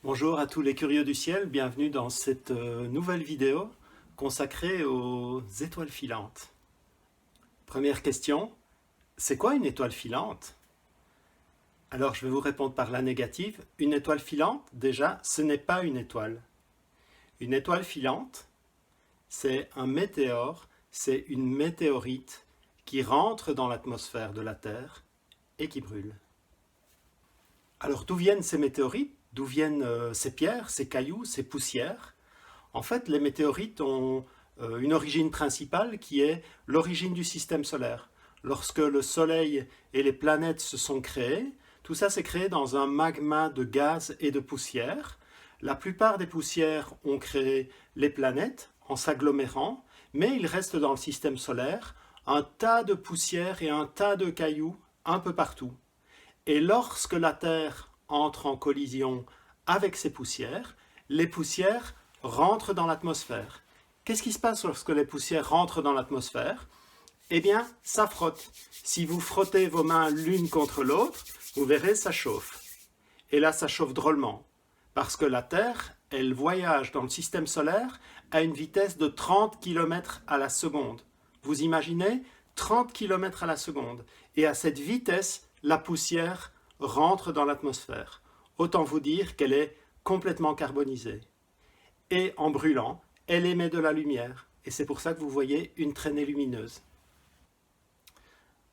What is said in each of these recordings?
Bonjour à tous les curieux du ciel, bienvenue dans cette nouvelle vidéo consacrée aux étoiles filantes. Première question, c'est quoi une étoile filante? Alors je vais vous répondre par la négative. Une étoile filante, déjà, ce n'est pas une étoile. Une étoile filante, c'est un météore, c'est une météorite qui rentre dans l'atmosphère de la Terre et qui brûle. Alors d'où viennent ces météorites? D'où viennent ces pierres, ces cailloux, ces poussières? En fait, les météorites ont une origine principale qui est l'origine du système solaire. Lorsque le Soleil et les planètes se sont créés, tout ça s'est créé dans un magma de gaz et de poussière. La plupart des poussières ont créé les planètes en s'agglomérant, mais il reste dans le système solaire un tas de poussières et un tas de cailloux un peu partout. Et lorsque la Terre entre en collision avec ces poussières, les poussières rentrent dans l'atmosphère. Qu'est-ce qui se passe lorsque les poussières rentrent dans l'atmosphère? Eh bien, ça frotte. Si vous frottez vos mains l'une contre l'autre, vous verrez, ça chauffe. Et là, ça chauffe drôlement. Parce que la Terre, elle voyage dans le système solaire à une vitesse de 30 km à la seconde. Vous imaginez 30 km à la seconde. Et à cette vitesse, la poussière rentre dans l'atmosphère. Autant vous dire qu'elle est complètement carbonisée. Et en brûlant, elle émet de la lumière. Et c'est pour ça que vous voyez une traînée lumineuse.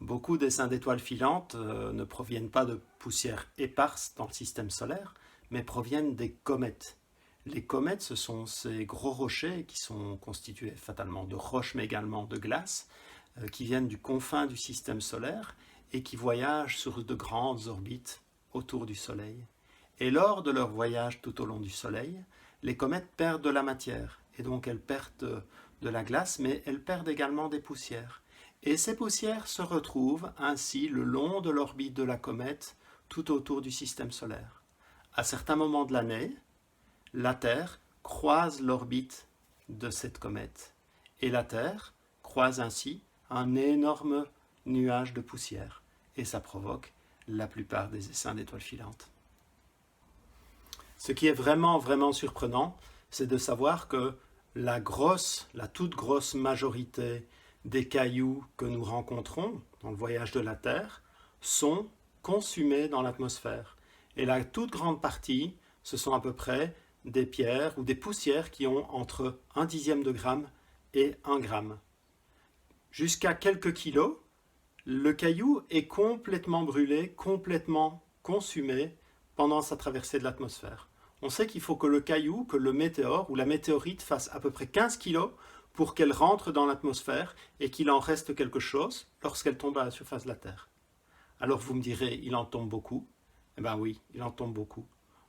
Beaucoup d'essaims d'étoiles filantes ne proviennent pas de poussières éparses dans le système solaire, mais proviennent des comètes. Les comètes, ce sont ces gros rochers qui sont constitués fatalement de roches, mais également de glace, qui viennent du confin du système solaire et qui voyagent sur de grandes orbites autour du Soleil. Et lors de leur voyage tout au long du Soleil, les comètes perdent de la matière, et donc elles perdent de la glace, mais elles perdent également des poussières. Et ces poussières se retrouvent ainsi le long de l'orbite de la comète tout autour du système solaire. À certains moments de l'année, la Terre croise l'orbite de cette comète, et la Terre croise ainsi un énorme nuage de poussière, et ça provoque la plupart des essaims d'étoiles filantes. Ce qui est vraiment surprenant, c'est de savoir que la toute grosse majorité des cailloux que nous rencontrons dans le voyage de la Terre sont consumés dans l'atmosphère. Et la toute grande partie, ce sont à peu près des pierres ou des poussières qui ont entre 1/10 de gramme et 1 gramme. Jusqu'à quelques kilos, le caillou est complètement brûlé, complètement consumé pendant sa traversée de l'atmosphère. On sait qu'il faut que le caillou, que le météore ou la météorite fasse à peu près 15 kilos pour qu'elle rentre dans l'atmosphère et qu'il en reste quelque chose lorsqu'elle tombe à la surface de la Terre. Alors vous me direz, il en tombe beaucoup? Eh bien oui, il en tombe beaucoup.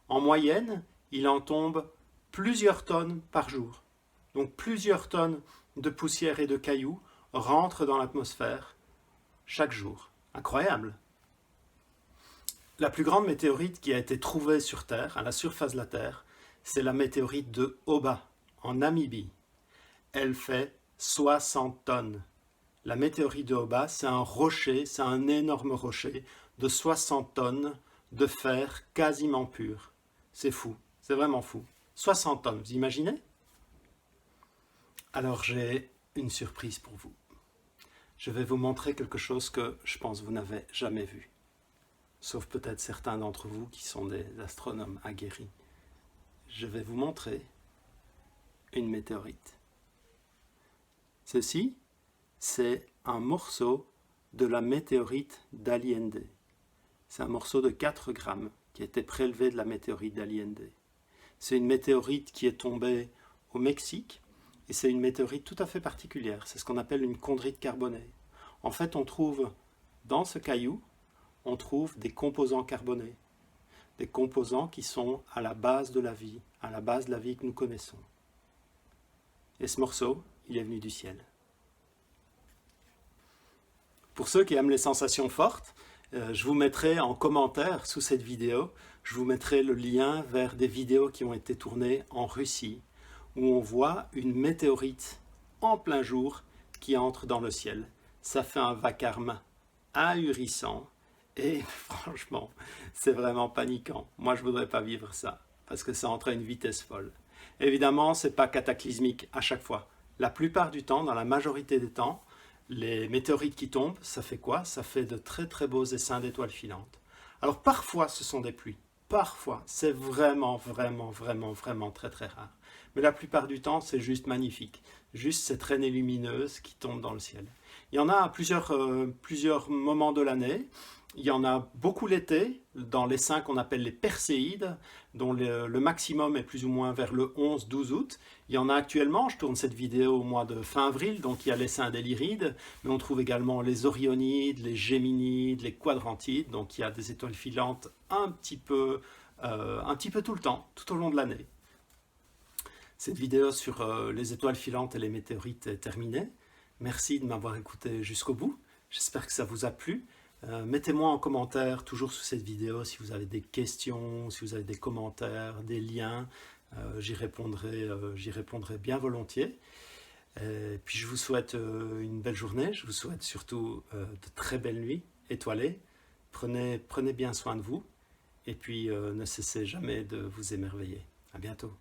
En moyenne, il en tombe plusieurs tonnes par jour. Donc plusieurs tonnes de poussière et de cailloux rentrent dans l'atmosphère chaque jour. Incroyable! La plus grande météorite qui a été trouvée sur Terre, à la surface de la Terre, c'est la météorite de Oba, en Namibie. Elle fait 60 tonnes. La météorite de Oba, c'est un rocher, c'est un énorme rocher de 60 tonnes de fer quasiment pur. C'est fou, c'est vraiment fou. 60 tonnes, vous imaginez? Alors j'ai une surprise pour vous. Je vais vous montrer quelque chose que je pense que vous n'avez jamais vu. Sauf peut-être certains d'entre vous qui sont des astronomes aguerris. Je vais vous montrer une météorite. Ceci, c'est un morceau de la météorite d'Allende. C'est un morceau de 4 grammes qui a été prélevé de la météorite d'Allende. C'est une météorite qui est tombée au Mexique et c'est une météorite tout à fait particulière. C'est ce qu'on appelle une chondrite carbonée. En fait, on trouve dans ce caillou, on trouve des composants carbonés, des composants qui sont à la base de la vie, à la base de la vie que nous connaissons. Et ce morceau, il est venu du ciel. Pour ceux qui aiment les sensations fortes, je vous mettrai en commentaire sous cette vidéo, je vous mettrai le lien vers des vidéos qui ont été tournées en Russie, où on voit une météorite en plein jour qui entre dans le ciel. Ça fait un vacarme ahurissant et franchement, c'est vraiment paniquant. Moi, je ne voudrais pas vivre ça. parce que ça entre à une vitesse folle. Évidemment, ce n'est pas cataclysmique à chaque fois. La plupart du temps, dans la majorité des temps, les météorites qui tombent, ça fait quoi? Ça fait de très très beaux essaims d'étoiles filantes. Alors parfois, ce sont des pluies. Parfois, c'est vraiment, vraiment, vraiment, vraiment très très rare. Mais la plupart du temps, c'est juste magnifique. Juste ces traînées lumineuses qui tombent dans le ciel. Il y en a à plusieurs moments de l'année. Il y en a beaucoup l'été, dans les 5 qu'on appelle les perséides, dont le maximum est plus ou moins vers le 11-12 août. Il y en a actuellement, je tourne cette vidéo au mois de fin avril, donc il y a les Syndélirides, mais on trouve également les Orionides, les Géminides, les Quadrantides, donc il y a des étoiles filantes un petit peu tout le temps, tout au long de l'année. Cette vidéo sur les étoiles filantes et les météorites est terminée. Merci de m'avoir écouté jusqu'au bout. J'espère que ça vous a plu. Mettez-moi en commentaire, toujours sous cette vidéo, si vous avez des questions, si vous avez des commentaires, des liens. J'y répondrai bien volontiers. Et puis je vous souhaite une belle journée. Je vous souhaite surtout de très belles nuits étoilées. Prenez bien soin de vous. Et puis ne cessez jamais de vous émerveiller. À bientôt.